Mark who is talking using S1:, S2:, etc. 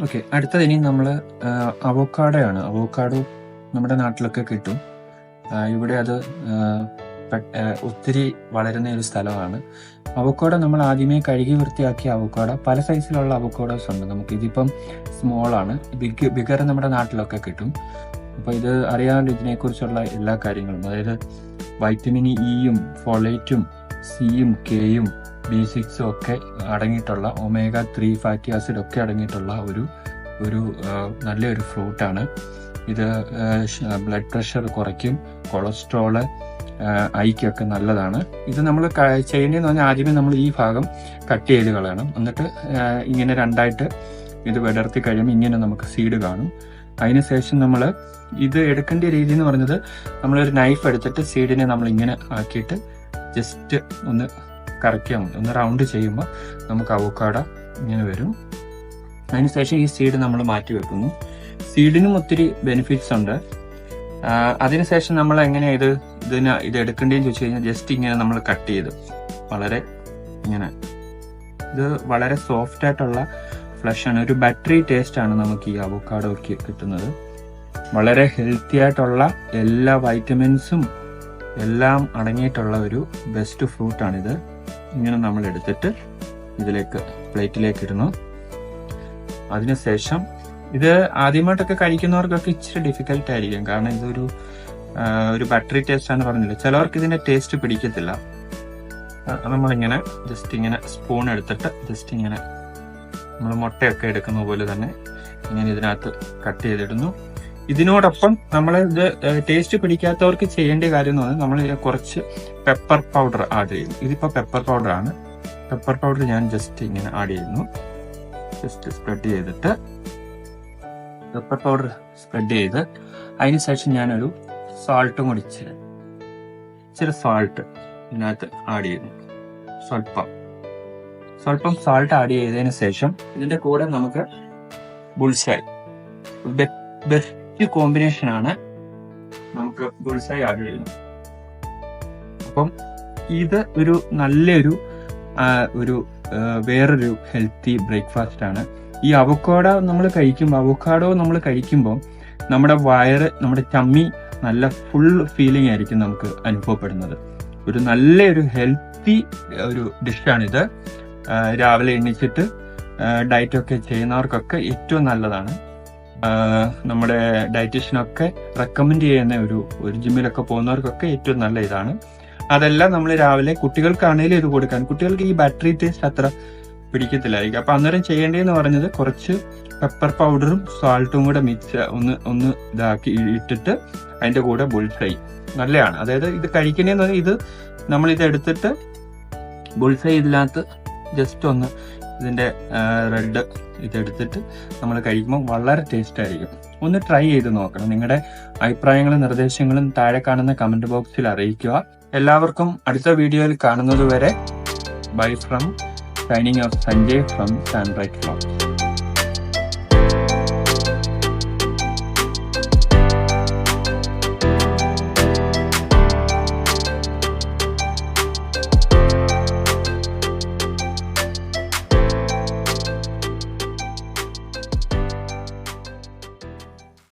S1: Okay, അടുത്തത് ഇനി നമ്മൾ അവോക്കാഡോയാണ്. അവോക്കാഡോ നമ്മുടെ നാട്ടിലൊക്കെ കിട്ടും. ഇവിടെ അത് ഒത്തിരി വളരുന്ന ഒരു സ്ഥലമാണ്. അവോക്കാഡോ നമ്മൾ ആദ്യമേ കഴുകി വൃത്തിയാക്കിയ അവോക്കാഡോ, പല സൈസിലുള്ള അവോക്കാഡോസ് ഉണ്ട്. നമുക്ക് ഇതിപ്പം സ്മോളാണ്, ബിഗർ നമ്മുടെ നാട്ടിലൊക്കെ കിട്ടും. അപ്പോൾ ഇത് അറിയാമല്ലോ ഇതിനെക്കുറിച്ചുള്ള എല്ലാ കാര്യങ്ങളും, അതായത് വൈറ്റമിൻ ഇയും ഫോളേറ്റും സിയും കെയും B6 ഒക്കെ അടങ്ങിയിട്ടുള്ള omega-3 ഫാറ്റി ആസിഡ് ഒക്കെ അടങ്ങിയിട്ടുള്ള ഒരു നല്ലൊരു ഫ്രൂട്ടാണ് ഇത്. ബ്ലഡ് പ്രഷർ കുറയ്ക്കും, കൊളസ്ട്രോള് ഐക്കൊക്കെ നല്ലതാണ്. ഇത് നമ്മൾ ചെയ്യേണ്ടതെന്ന് പറഞ്ഞാൽ ആദ്യമേ നമ്മൾ ഈ ഭാഗം കട്ട് ചെയ്ത് കളയണം. എന്നിട്ട് ഇങ്ങനെ രണ്ടായിട്ട് ഇത് വിടർത്തി കഴിയുമ്പോൾ ഇങ്ങനെ നമുക്ക് സീഡ് കാണും. അതിനുശേഷം നമ്മൾ ഇത് എടുക്കേണ്ട രീതി എന്ന് പറഞ്ഞത്, നമ്മളൊരു നൈഫ് എടുത്തിട്ട് സീഡിനെ നമ്മൾ ഇങ്ങനെ ആക്കിയിട്ട് ജസ്റ്റ് ഒന്ന് കറക്കിയാൽ മതി. ഒന്ന് റൗണ്ട് ചെയ്യുമ്പോൾ നമുക്ക് അവോക്കാഡോ ഇങ്ങനെ വരും. അതിനുശേഷം ഈ സീഡ് നമ്മൾ മാറ്റി വെക്കുന്നു. സീഡിനും ഒത്തിരി ബെനിഫിറ്റ്സ് ഉണ്ട്. അതിനുശേഷം നമ്മൾ എങ്ങനെയാണ് ഇത് എടുക്കേണ്ടതെന്ന് ചോദിച്ചു കഴിഞ്ഞാൽ, ജസ്റ്റ് ഇങ്ങനെ നമ്മൾ കട്ട് ചെയ്ത് വളരെ ഇങ്ങനെ, ഇത് വളരെ സോഫ്റ്റ് ആയിട്ടുള്ള ഫ്ലഷാണ്. ഒരു ബട്ടറി ടേസ്റ്റ് ആണ് നമുക്ക് ഈ അവോക്കാഡോയ്ക്ക് കിട്ടുന്നത്. വളരെ ഹെൽത്തി ആയിട്ടുള്ള എല്ലാ വൈറ്റമിൻസും എല്ലാം അടങ്ങിയിട്ടുള്ള ഒരു ബെസ്റ്റ് ഫ്രൂട്ടാണിത്. ഇങ്ങനെ നമ്മൾ എടുത്തിട്ട് ഇതിലേക്ക് പ്ലേറ്റിലേക്ക് ഇടുന്നു. അതിനുശേഷം ഇത് ആദ്യമായിട്ടൊക്കെ കഴിക്കുന്നവർക്കൊക്കെ ഇച്ചിരി ഡിഫിക്കൽട്ട് ആയിരിക്കും, കാരണം ഇതൊരു ബട്ടറി ടേസ്റ്റ് ആണ് പറഞ്ഞില്ല. ചിലവർക്ക് ഇതിന്റെ ടേസ്റ്റ് പിടിക്കത്തില്ല. നമ്മളിങ്ങനെ ജസ്റ്റ് ഇങ്ങനെ സ്പൂൺ എടുത്തിട്ട് ജസ്റ്റ് ഇങ്ങനെ നമ്മൾ മുട്ടയൊക്കെ എടുക്കുന്ന പോലെ തന്നെ ഇങ്ങനെ ഇതിനകത്ത് കട്ട് ചെയ്തിടുന്നു. ഇതിനോടൊപ്പം നമ്മൾ ഇത് ടേസ്റ്റ് പിടിക്കാത്തവർക്ക് ചെയ്യേണ്ട കാര്യം എന്ന് പറഞ്ഞാൽ, നമ്മൾ കുറച്ച് പെപ്പർ പൗഡർ ആഡ് ചെയ്യും. ഇതിപ്പോൾ പെപ്പർ പൗഡർ ആണ്. പെപ്പർ പൗഡർ ഞാൻ ജസ്റ്റ് ഇങ്ങനെ ആഡ് ചെയ്യുന്നു. ജസ്റ്റ് സ്പ്രെഡ് ചെയ്തിട്ട് പെപ്പർ പൗഡർ സ്പ്രെഡ് ചെയ്ത് അതിനുശേഷം ഞാനൊരു സാൾട്ടും കൂടി ഇച്ചിരി സാൾട്ട് ഇതിനകത്ത് ആഡ് ചെയ്യുന്നു. സ്വല്പം സാൾട്ട് ആഡ് ചെയ്തതിന് ശേഷം ഇതിന്റെ കൂടെ നമുക്ക് ബുൾസൈ, ബെസ്റ്റ് കോമ്പിനേഷൻ ആണ്, നമുക്ക് ബുൾസൈ ആഡ് ചെയ്യുന്നു. അപ്പം ഇത് ഒരു നല്ലൊരു വേറൊരു ഹെൽത്തി ബ്രേക്ക്ഫാസ്റ്റ് ആണ്. ഈ അവോക്കാഡോ നമ്മൾ കഴിക്കുമ്പോൾ നമ്മുടെ വയറ്, നമ്മുടെ ചമ്മി നല്ല ഫുൾ ഫീലിംഗ് ആയിരിക്കും നമുക്ക് അനുഭവപ്പെടുന്നത്. ഒരു നല്ലൊരു ഹെൽത്തി ഒരു ഡിഷാണിത്. രാവിലെ എണീച്ചിട്ട് ഡയറ്റൊക്കെ ചെയ്യുന്നവർക്കൊക്കെ ഏറ്റവും നല്ലതാണ്. നമ്മുടെ ഡയറ്റീഷ്യനൊക്കെ റെക്കമെൻഡ് ചെയ്യുന്ന ഒരു ജിമ്മിലൊക്കെ പോകുന്നവർക്കൊക്കെ ഏറ്റവും നല്ല ഇതാണ്. അതെല്ലാം നമ്മൾ രാവിലെ കുട്ടികൾക്കാണെങ്കിലും ഇത് കൊടുക്കാൻ, കുട്ടികൾക്ക് ഈ ബാറ്ററി ടേസ്റ്റ് അത്ര പിടിക്കത്തില്ലായിരിക്കും. അപ്പൊ അന്നേരം ചെയ്യേണ്ടതെന്ന് പറഞ്ഞത്, കുറച്ച് പെപ്പർ പൗഡറും സാൾട്ടും കൂടെ മിക്സ് ഒന്ന് ഇതാക്കി ഇട്ടിട്ട് അതിന്റെ കൂടെ ബുൾസൈ നല്ലതാണ്. അതായത് ഇത് കഴിക്കണേന്ന് പറഞ്ഞാൽ ഇത് നമ്മളിത് എടുത്തിട്ട് ബുൾസൈ ഇതിനകത്ത് ജസ്റ്റ് ഒന്ന് ഇതിന്റെ റെഡ് ഇതെടുത്തിട്ട് നമ്മൾ കഴിക്കുമ്പോൾ വളരെ ടേസ്റ്റ് ആയിരിക്കും. ഒന്ന് ട്രൈ ചെയ്ത് നോക്കണം. നിങ്ങളുടെ അഭിപ്രായങ്ങളും നിർദ്ദേശങ്ങളും താഴെ കാണുന്ന കമന്റ് ബോക്സിൽ അറിയിക്കുക. എല്ലാവർക്കും അടുത്ത വീഡിയോയിൽ കാണുന്നത് വരെ bye from signing off Sanjay from Sandrite vlogs.